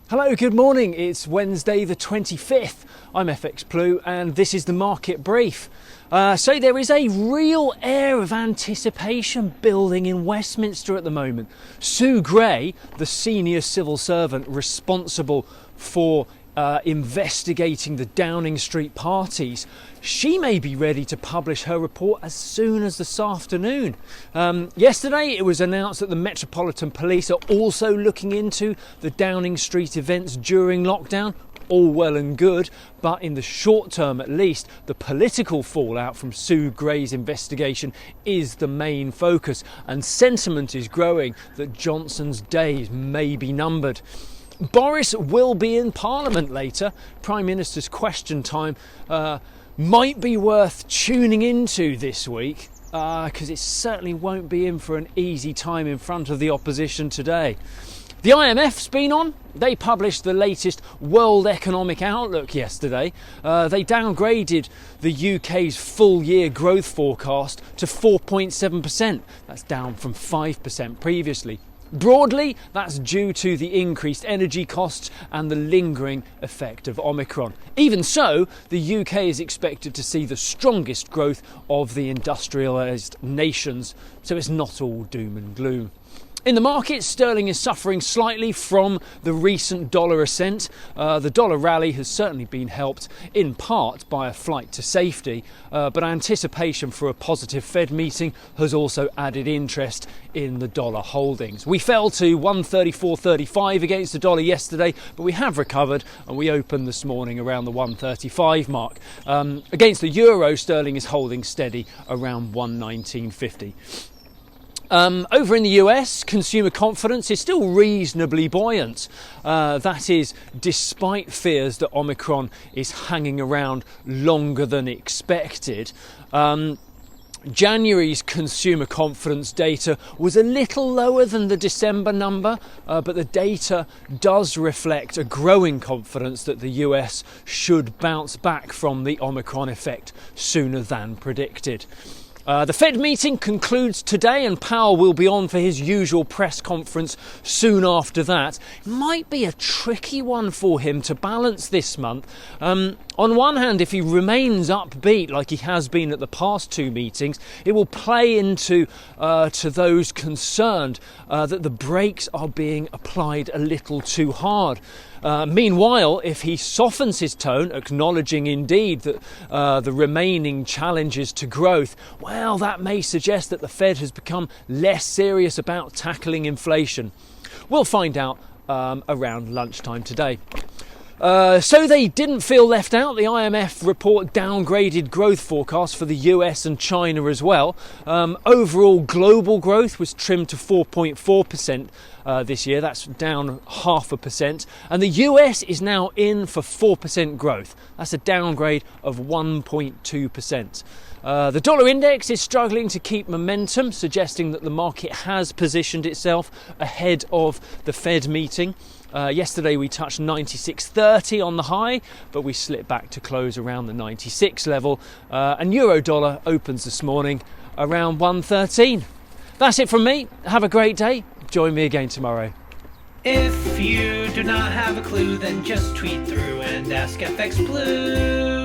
Hello, good morning. It's Wednesday the 25th. I'm FX Plu and this is the market brief. So there is a real air of anticipation building in Westminster at the moment. Sue Gray, the senior civil servant responsible for investigating the Downing Street parties, she may be ready to publish her report as soon as this afternoon. Yesterday it was announced that the Metropolitan Police are also looking into the Downing Street events during lockdown. All well and good, but in the short term at least, the political fallout from Sue Gray's investigation is the main focus, and sentiment is growing that Johnson's days may be numbered. Boris will be in Parliament later. Prime Minister's question time might be worth tuning into this week because it certainly won't be in for an easy time in front of the opposition today. The IMF's been on. They published the latest World Economic Outlook yesterday. They downgraded the UK's full year growth forecast to 4.7%. That's down from 5% previously. Broadly, that's due to the increased energy costs and the lingering effect of Omicron. Even so, the UK is expected to see the strongest growth of the industrialised nations, so it's not all doom and gloom. In the market, sterling is suffering slightly from the recent dollar ascent. The dollar rally has certainly been helped in part by a flight to safety, but anticipation for a positive Fed meeting has also added interest in the dollar holdings. We fell to 134.35 against the dollar yesterday, but we have recovered and we opened this morning around the 135 mark. Against the euro, sterling is holding steady around 119.50. Over in the US, consumer confidence is still reasonably buoyant. That is, despite fears that Omicron is hanging around longer than expected. January's consumer confidence data was a little lower than the December number, but the data does reflect a growing confidence that the US should bounce back from the Omicron effect sooner than predicted. The Fed meeting concludes today and Powell will be on for his usual press conference soon after that. It might be a tricky one for him to balance this month. On one hand, if he remains upbeat like he has been at the past two meetings, it will play into to those concerned that the brakes are being applied a little too hard. Meanwhile, if he softens his tone, acknowledging indeed that the remaining challenges to growth, well, that may suggest that the Fed has become less serious about tackling inflation. We'll find out around lunchtime today. So they didn't feel left out. The IMF report downgraded growth forecasts for the US and China as well. Overall global growth was trimmed to 4.4% this year. That's down 0.5%. And the US is now in for 4% growth. That's a downgrade of 1.2%. The dollar index is struggling to keep momentum, suggesting that the market has positioned itself ahead of the Fed meeting. Yesterday we touched 96.30 on the high, but we slipped back to close around the 96 level. And euro dollar opens this morning around 113. That's it from me. Have a great day. Join me again tomorrow. If you do not have a clue, then just tweet through and ask FX Blue.